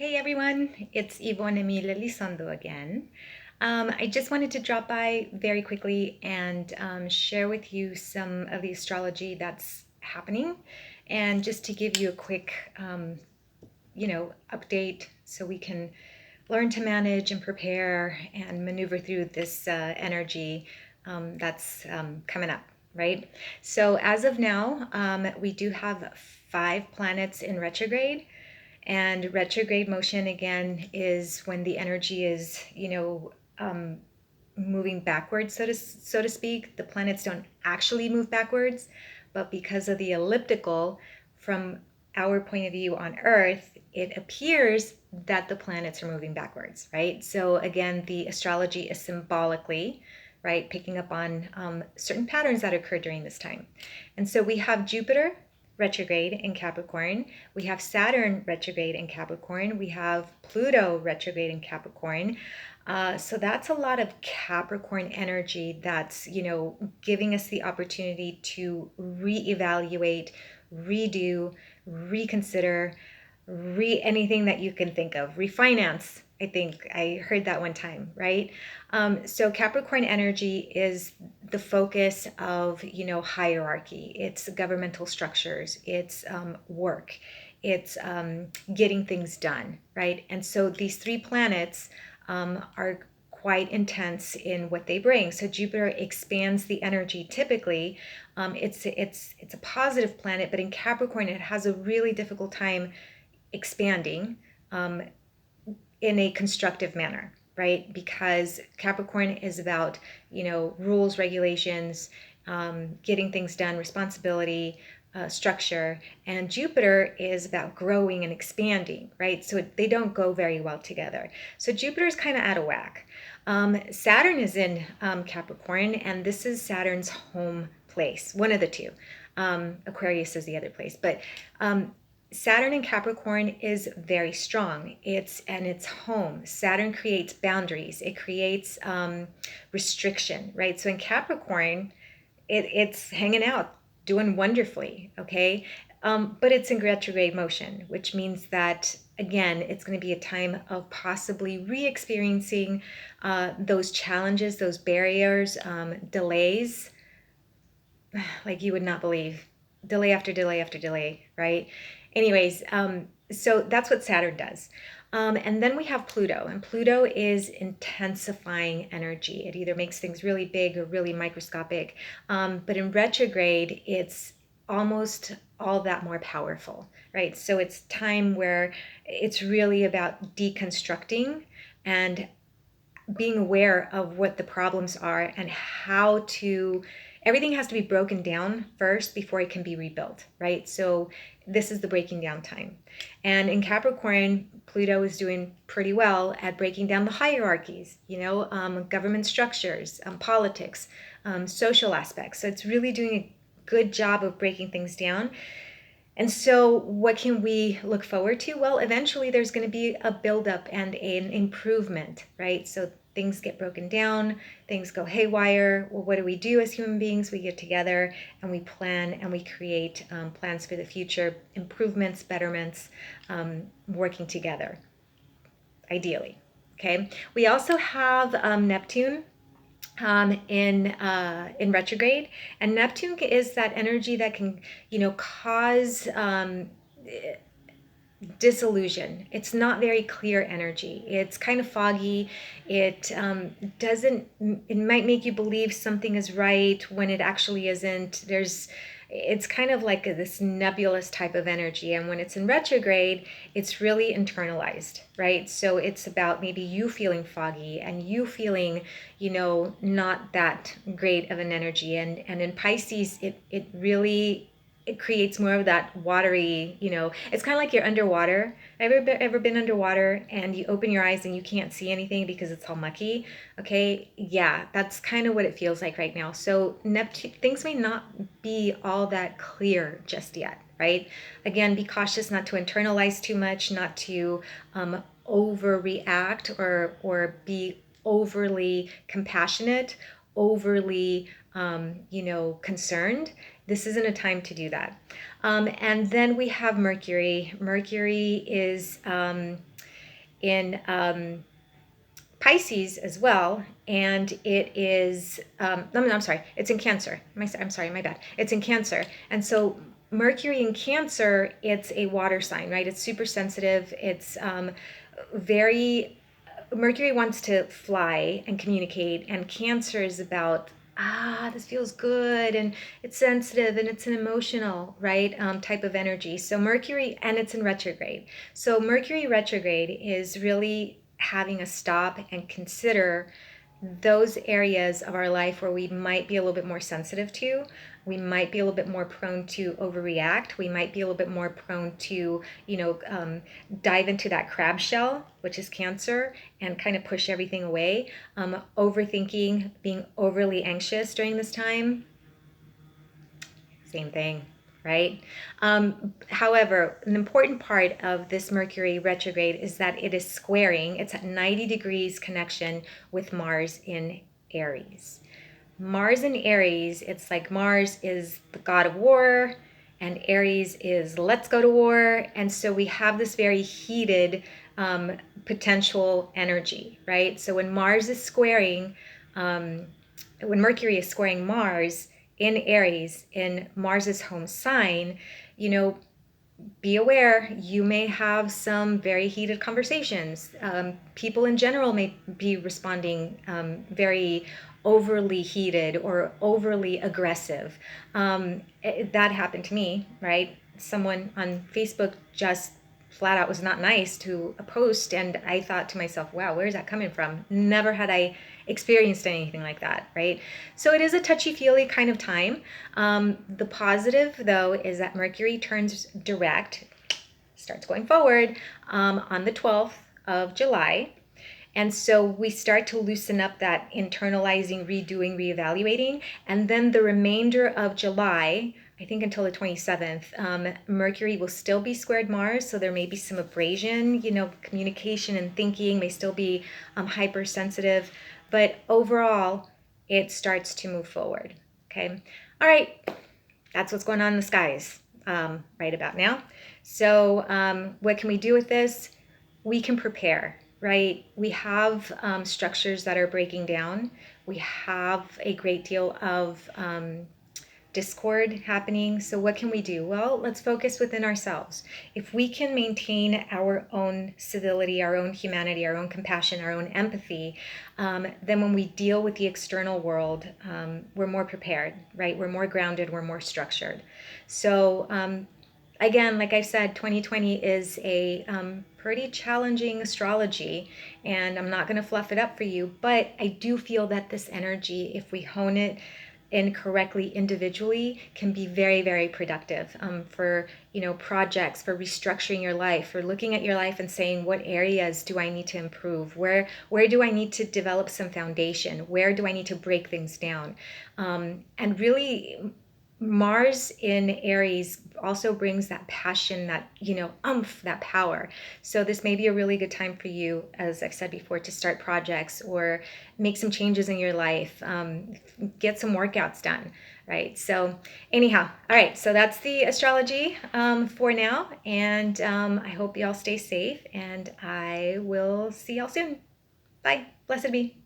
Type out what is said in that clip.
Hey everyone, it's Yvonne Emilia Lisondo again. I just wanted to drop by very quickly and share with you some of the astrology that's happening, and just to give you a quick, update so we can learn to manage and prepare and maneuver through this energy that's coming up, right? So as of now, we do have 5 planets in retrograde. And retrograde motion, again, is when the energy is, moving backwards, so to speak. The planets don't actually move backwards, but because of the elliptical, from our point of view on Earth, it appears that the planets are moving backwards, right? So again, the astrology is symbolically, right, picking up on certain patterns that occur during this time. And so we have Jupiter retrograde in Capricorn. We have Saturn retrograde in Capricorn. We have Pluto retrograde in Capricorn. So that's a lot of Capricorn energy that's, giving us the opportunity to reevaluate, redo, reconsider, anything that you can think of. Refinance, I think I heard that one time, right? So Capricorn energy is the focus of, hierarchy. It's governmental structures. It's work. It's getting things done, right? And so these 3 planets are quite intense in what they bring. So Jupiter expands the energy typically. It's a positive planet, but in Capricorn it has a really difficult time expanding in a constructive manner, right? Because Capricorn is about, rules, regulations, getting things done, responsibility, structure, and Jupiter is about growing and expanding, right? So they don't go very well together. So Jupiter is kind of out of whack. Saturn is in Capricorn, and this is Saturn's home place, one of the two. Aquarius is the other place, but Saturn in Capricorn is very strong. It's home. Saturn creates boundaries. It creates restriction, right? So in Capricorn, it's hanging out, doing wonderfully, okay? But it's in retrograde motion, which means that, again, it's going to be a time of possibly re-experiencing those challenges, those barriers, delays, like you would not believe. Delay after delay after delay, right? Anyways, so that's what Saturn does. And then we have Pluto, and Pluto is intensifying energy. It either makes things really big or really microscopic. But in retrograde, it's almost all that more powerful, right? So it's time where it's really about deconstructing and being aware of what the problems are and how to, everything has to be broken down first before it can be rebuilt, right? So this is the breaking down time. And in Capricorn, Pluto is doing pretty well at breaking down the hierarchies, government structures, politics, social aspects. So it's really doing a good job of breaking things down. And so what can we look forward to? Well, eventually there's going to be a buildup and an improvement, right? So things get broken down, things go haywire. Well, what do we do as human beings? We get together and we plan and we create plans for the future, improvements, betterments, working together, ideally. Okay. We also have Neptune in retrograde, and Neptune is that energy that can, cause disillusion. It's not very clear energy. It's kind of foggy. It doesn't. It might make you believe something is right when it actually isn't. It's kind of like this nebulous type of energy. And when it's in retrograde, it's really internalized, right? So it's about maybe you feeling foggy and you feeling, not that great of an energy. And in Pisces, it really, it creates more of that watery, it's kind of like you're underwater. Ever been underwater and you open your eyes and you can't see anything because it's all mucky? Okay, yeah, that's kind of what it feels like right now. So Neptune, things may not be all that clear just yet, right? Again, be cautious not to internalize too much, not to overreact or be overly compassionate, overly concerned. This isn't a time to do that. And then we have Mercury. Mercury is in Pisces as well, and it is, I'm sorry, it's in Cancer. I'm sorry, my bad. It's in Cancer. And so Mercury in Cancer, it's a water sign, right? It's super sensitive. It's very, Mercury wants to fly and communicate, and Cancer is about, this feels good, and it's sensitive, and it's an emotional, right, type of energy. So Mercury, and it's in retrograde. So Mercury retrograde is really having us stop and consider those areas of our life where we might be a little bit more sensitive to. We might be a little bit more prone to overreact. We might be a little bit more prone to, dive into that crab shell, which is Cancer, and kind of push everything away. Overthinking, being overly anxious during this time, same thing, right? However, an important part of this Mercury retrograde is that it is squaring. It's at 90 degrees connection with Mars in Aries. Mars in Aries, it's like Mars is the god of war, and Aries is let's go to war. And so we have this very heated potential energy, right? So when Mars is squaring, when Mercury is squaring Mars in Aries, in Mars's home sign, be aware you may have some very heated conversations. People in general may be responding very overly heated or overly aggressive. That happened to me, right? Someone on Facebook just flat out was not nice to a post, and I thought to myself, wow, where's that coming from? Never had I experienced anything like that, right? So it is a touchy-feely kind of time. The positive, though, is that Mercury turns direct, starts going forward on the 12th of July. And so we start to loosen up that internalizing, redoing, reevaluating. And then the remainder of July, I think until the 27th, Mercury will still be squared Mars. So there may be some abrasion, communication and thinking may still be hypersensitive. But overall, it starts to move forward. Okay. All right. That's what's going on in the skies right about now. So what can we do with this? We can prepare. Right? We have structures that are breaking down. We have a great deal of discord happening. So what can we do? Well, let's focus within ourselves. If we can maintain our own civility, our own humanity, our own compassion, our own empathy, then when we deal with the external world, we're more prepared, right? We're more grounded, we're more structured. So again, like I said, 2020 is a pretty challenging astrology, and I'm not going to fluff it up for you, but I do feel that this energy, if we hone it in correctly individually, can be very, very productive for projects, for restructuring your life, for looking at your life and saying, what areas do I need to improve? Where do I need to develop some foundation? Where do I need to break things down? And really, Mars in Aries also brings that passion, that, that power. So this may be a really good time for you, as I've said before, to start projects or make some changes in your life, get some workouts done, right? So anyhow, all right, so that's the astrology for now. And I hope you all stay safe, and I will see y'all soon. Bye. Blessed be.